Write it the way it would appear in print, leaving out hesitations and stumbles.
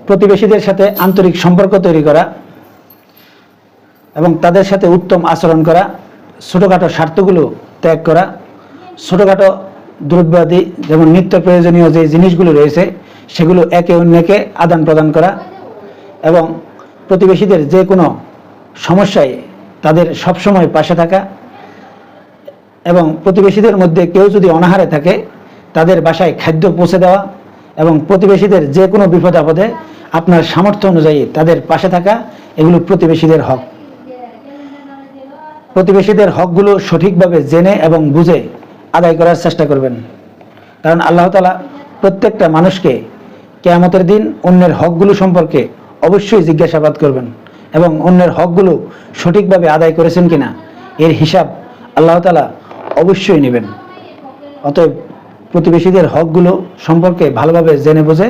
প্রতিবেশীদের সাথে আন্তরিক সম্পর্ক তৈরি করা এবং তাদের সাথে উত্তম আচরণ করা, ছোটোখাটো স্বার্থগুলো ত্যাগ করা, ছোটোখাটো দ্রব্যাদি যেমন নিত্য প্রয়োজনীয় যে জিনিসগুলো রয়েছে সেগুলো একে অন্যকে আদান প্রদান করা এবং প্রতিবেশীদের যে কোনো সমস্যায় তাদের সবসময় পাশে থাকা এবং প্রতিবেশীদের মধ্যে কেউ যদি অনাহারে থাকে তাদের বাসায় খাদ্য পৌঁছে দেওয়া এবং প্রতিবেশীদের যে কোনো বিপদ আপদে আপনার সামর্থ্য অনুযায়ী তাদের পাশে থাকা, এগুলো প্রতিবেশীদের হক। প্রতিবেশীদের হকগুলো সঠিকভাবে জেনে এবং বুঝে আদায় করার চেষ্টা করবেন, কারণ আল্লাহ তাআলা প্রত্যেকটা মানুষকে কিয়ামতের দিন অন্যের হকগুলো সম্পর্কে অবশ্যই জিজ্ঞাসাবাদ করবেন এবং অন্যের হকগুলো সঠিকভাবে আদায় করেছেন কিনা এর হিসাব আল্লাহ তাআলা অবশ্যই নেবেন। অতএব প্রতিবেশীদের হকগুলো সম্পর্কে ভালোভাবে জেনে বুঝে